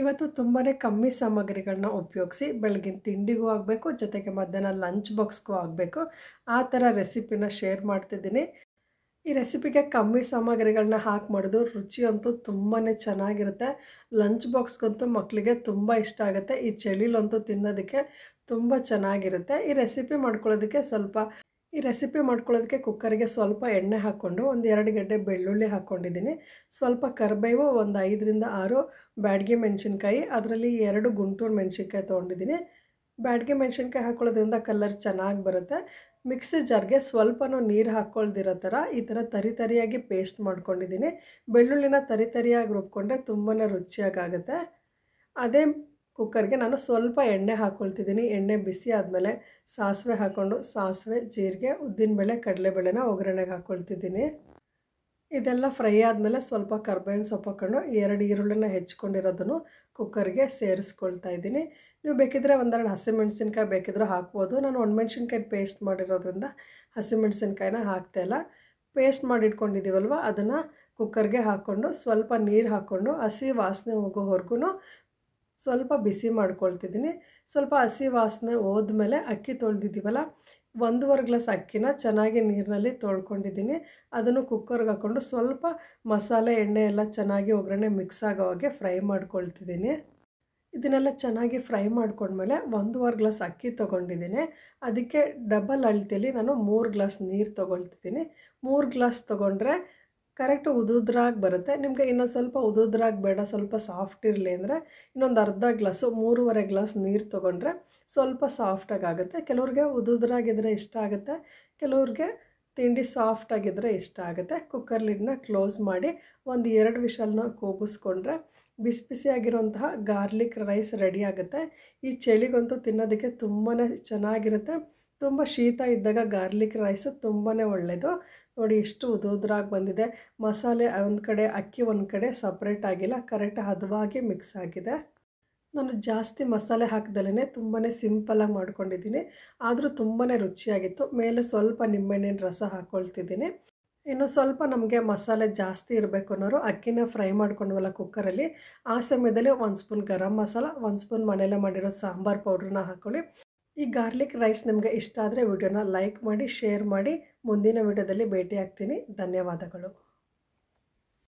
ಇವತ್ತು ತುಂಬಾನೇ ಕಮ್ಮಿ ಸಾಮಗ್ರಿಗಳನ್ನ ಉಪಯೋಗಿಸಿ ಬೆಳಗಿನ ತಿಂಡಿಗೂ ಆಗಬೇಕು, ಜೊತೆಗೆ ಮಧ್ಯಾಹ್ನ ಲಂಚ್ ಬಾಕ್ಸ್ಗೂ ಆಗಬೇಕು. ಆ ಥರ ರೆಸಿಪಿನ ಶೇರ್ ಮಾಡ್ತಿದ್ದೀನಿ. ಈ ರೆಸಿಪಿಗೆ ಕಮ್ಮಿ ಸಾಮಗ್ರಿಗಳನ್ನ ಹಾಕಿ ಮಾಡೋದು ರುಚಿ ಅಂತೂ ತುಂಬಾ ಚೆನ್ನಾಗಿರುತ್ತೆ. ಲಂಚ್ ಬಾಕ್ಸ್ಗಂತೂ ಮಕ್ಕಳಿಗೆ ತುಂಬ ಇಷ್ಟ ಆಗುತ್ತೆ. ಈ ಚಳಿಲಂತೂ ತಿನ್ನೋದಕ್ಕೆ ತುಂಬ ಚೆನ್ನಾಗಿರುತ್ತೆ. ಈ ರೆಸಿಪಿ ಮಾಡ್ಕೊಳ್ಳೋದಕ್ಕೆ ಕುಕ್ಕರಿಗೆ ಸ್ವಲ್ಪ ಎಣ್ಣೆ ಹಾಕ್ಕೊಂಡು ಒಂದು 2 ಗಡ್ಡೆ ಬೆಳ್ಳುಳ್ಳಿ ಹಾಕ್ಕೊಂಡಿದ್ದೀನಿ. ಸ್ವಲ್ಪ ಕರಿಬೇವು, ಒಂದು 5ರಿಂದ 6 ಬ್ಯಾಡಗಿ ಮೆಣಸಿನ್ಕಾಯಿ, ಅದರಲ್ಲಿ 2 ಗುಂಟೂರು ಮೆಣಸಿನ್ಕಾಯಿ ತೊಗೊಂಡಿದ್ದೀನಿ. ಬ್ಯಾಡಗಿ ಮೆಣಸಿನ್ಕಾಯಿ ಹಾಕ್ಕೊಳ್ಳೋದ್ರಿಂದ ಕಲರ್ ಚೆನ್ನಾಗಿ ಬರುತ್ತೆ. ಮಿಕ್ಸಿ ಜಾರ್ಗೆ ಸ್ವಲ್ಪನೂ ನೀರು ಹಾಕ್ಕೊಳ್ದಿರೋ ಥರ ಈ ಥರ ತರಿಯಾಗಿ ಪೇಸ್ಟ್ ಮಾಡ್ಕೊಂಡಿದ್ದೀನಿ. ಬೆಳ್ಳುಳ್ಳಿನ ತರಿಯಾಗಿ ರುಬ್ಕೊಂಡ್ರೆ ತುಂಬಾ ರುಚಿಯಾಗುತ್ತೆ. ಅದೇ ಕುಕ್ಕರ್ಗೆ ನಾನು ಸ್ವಲ್ಪ ಎಣ್ಣೆ ಹಾಕ್ಕೊಳ್ತಿದ್ದೀನಿ. ಎಣ್ಣೆ ಬಿಸಿ ಆದಮೇಲೆ ಸಾಸಿವೆ ಹಾಕ್ಕೊಂಡು ಸಾಸಿವೆ, ಜೀರಿಗೆ, ಉದ್ದಿನಬೇಳೆ, ಕಡಲೆಬೇಳೆನ ಒಗ್ಗರಣೆಗೆ ಹಾಕ್ಕೊಳ್ತಿದ್ದೀನಿ. ಇದೆಲ್ಲ ಫ್ರೈ ಆದಮೇಲೆ ಸ್ವಲ್ಪ ಕರ್ಬೇವಿನ ಸೊಪ್ಪು ಹಾಕ್ಕೊಂಡು 2 ಈರುಳ್ಳಿನ ಹೆಚ್ಕೊಂಡಿರೋದನ್ನು ಕುಕ್ಕರ್ಗೆ ಸೇರಿಸ್ಕೊಳ್ತಾ ಇದ್ದೀನಿ. ನೀವು ಬೇಕಿದ್ರೆ ಒಂದೆರಡು ಹಸಿಮೆಣಸಿನ್ಕಾಯಿ ಬೇಕಿದ್ರೂ ಹಾಕ್ಬೋದು. ನಾನು ಒಣಮೆಣ್ಸಿನ್ಕಾಯಿ ಪೇಸ್ಟ್ ಮಾಡಿರೋದ್ರಿಂದ ಹಸಿಮೆಣಸಿನ್ಕಾಯಿನ ಹಾಕ್ತಾಯಿಲ್ಲ. ಪೇಸ್ಟ್ ಮಾಡಿಟ್ಕೊಂಡಿದ್ದೀವಲ್ವ ಅದನ್ನು ಕುಕ್ಕರ್ಗೆ ಹಾಕ್ಕೊಂಡು ಸ್ವಲ್ಪ ನೀರು ಹಾಕ್ಕೊಂಡು ಹಸಿ ವಾಸನೆ ಹೋಗೋವರೆಗೂ ಸ್ವಲ್ಪ ಬಿಸಿ ಮಾಡ್ಕೊಳ್ತಿದ್ದೀನಿ. ಸ್ವಲ್ಪ ಹಸಿ ವಾಸನೆ ಹೋದ್ಮೇಲೆ ಅಕ್ಕಿ ತೊಳೆದಿದ್ದೀವಲ್ಲ, 1.5 ಗ್ಲಾಸ್ ಅಕ್ಕಿನ ಚೆನ್ನಾಗಿ ನೀರಿನಲ್ಲಿ ತೊಳ್ಕೊಂಡಿದ್ದೀನಿ. ಅದನ್ನು ಕುಕ್ಕರ್ಗೆ ಹಾಕ್ಕೊಂಡು ಸ್ವಲ್ಪ ಮಸಾಲೆ ಎಣ್ಣೆ ಎಲ್ಲ ಚೆನ್ನಾಗಿ ಒಗ್ಗರಣೆ ಮಿಕ್ಸ್ ಆಗೋ ಹಾಗೆ ಫ್ರೈ ಮಾಡ್ಕೊಳ್ತಿದ್ದೀನಿ. ಇದನ್ನೆಲ್ಲ ಚೆನ್ನಾಗಿ ಫ್ರೈ ಮಾಡ್ಕೊಂಡ್ಮೇಲೆ 1.5 ಗ್ಲಾಸ್ ಅಕ್ಕಿ ತೊಗೊಂಡಿದ್ದೀನಿ. ಅದಕ್ಕೆ ಡಬಲ್ ಅಳತೆಯಲ್ಲಿ ನಾನು 3 ಗ್ಲಾಸ್ ನೀರು ತೊಗೊಳ್ತಿದ್ದೀನಿ. 3 ಗ್ಲಾಸ್ ತೊಗೊಂಡ್ರೆ ಕರೆಕ್ಟು ಉದುದ್ರಾಗಿ ಬರುತ್ತೆ. ನಿಮಗೆ ಇನ್ನೊಂದು ಸ್ವಲ್ಪ ಉದುದ್ರಾಗಿ ಬೇಡ, ಸ್ವಲ್ಪ ಸಾಫ್ಟ್ ಇರಲಿ ಅಂದರೆ ಇನ್ನೊಂದು ಅರ್ಧ ಗ್ಲಾಸು 3.5 ಗ್ಲಾಸ್ ನೀರು ತೊಗೊಂಡ್ರೆ ಸ್ವಲ್ಪ ಸಾಫ್ಟಾಗಿ ಆಗುತ್ತೆ. ಕೆಲವ್ರಿಗೆ ಉದುದ್ರಾಗಿದ್ದರೆ ಇಷ್ಟ ಆಗುತ್ತೆ, ಕೆಲವ್ರಿಗೆ ತಿಂಡಿ ಸಾಫ್ಟಾಗಿದ್ದರೆ ಇಷ್ಟ ಆಗುತ್ತೆ. ಕುಕ್ಕರ್ ಲಿಡ್ನ ಕ್ಲೋಸ್ ಮಾಡಿ ಒಂದು 2 ವಿಷಲ್ನ ಕೂಗಿಸ್ಕೊಂಡ್ರೆ ಬಿಸಿ ಬಿಸಿಯಾಗಿರುವಂತಹ ಗಾರ್ಲಿಕ್ ರೈಸ್ ರೆಡಿ ಆಗುತ್ತೆ. ಈ ಚಳಿಗಂತೂ ತಿನ್ನೋದಕ್ಕೆ ತುಂಬಾ ಚೆನ್ನಾಗಿರುತ್ತೆ. ತುಂಬ ಶೀತ ಇದ್ದಾಗ ಗಾರ್ಲಿಕ್ ರೈಸು ತುಂಬಾ ಒಳ್ಳೆಯದು. ನೋಡಿ ಎಷ್ಟು ಉದುದ್ರಾಗಿ ಬಂದಿದೆ. ಮಸಾಲೆ ಒಂದು ಕಡೆ, ಅಕ್ಕಿ ಒಂದು ಕಡೆ ಸಪ್ರೇಟ್ ಆಗಿಲ್ಲ, ಕರೆಕ್ಟ್ ಹದವಾಗಿ ಮಿಕ್ಸ್ ಆಗಿದೆ. ನಾನು ಜಾಸ್ತಿ ಮಸಾಲೆ ಹಾಕ್ದಲೇ ತುಂಬಾ ಸಿಂಪಲಾಗಿ ಮಾಡ್ಕೊಂಡಿದ್ದೀನಿ, ಆದರೂ ತುಂಬಾ ರುಚಿಯಾಗಿತ್ತು. ಮೇಲೆ ಸ್ವಲ್ಪ ನಿಂಬೆಹಣ್ಣಿನ ರಸ ಹಾಕ್ಕೊಳ್ತಿದ್ದೀನಿ. ಇನ್ನು ಸ್ವಲ್ಪ ನಮಗೆ ಮಸಾಲೆ ಜಾಸ್ತಿ ಇರಬೇಕು ಅನ್ನೋರು ಅಕ್ಕಿನ ಫ್ರೈ ಮಾಡ್ಕೊಂಡ್ವಲ್ಲ ಕುಕ್ಕರಲ್ಲಿ, ಆ ಸಮಯದಲ್ಲಿ 1 ಸ್ಪೂನ್ ಗರಂ ಮಸಾಲ, 1 ಸ್ಪೂನ್ ಮನೆಯಲ್ಲೇ ಮಾಡಿರೋ ಸಾಂಬಾರು ಪೌಡ್ರನ್ನ ಹಾಕ್ಕೊಳ್ಳಿ. ಈ ಗಾರ್ಲಿಕ್ ರೈಸ್ ನಿಮಗೆ ಇಷ್ಟ ಆದರೆ ವಿಡಿಯೋನ ಲೈಕ್ ಮಾಡಿ, ಶೇರ್ ಮಾಡಿ. ಮುಂದಿನ ವಿಡಿಯೋದಲ್ಲಿ ಭೇಟಿ ಆಗ್ತೀನಿ. ಧನ್ಯವಾದಗಳು.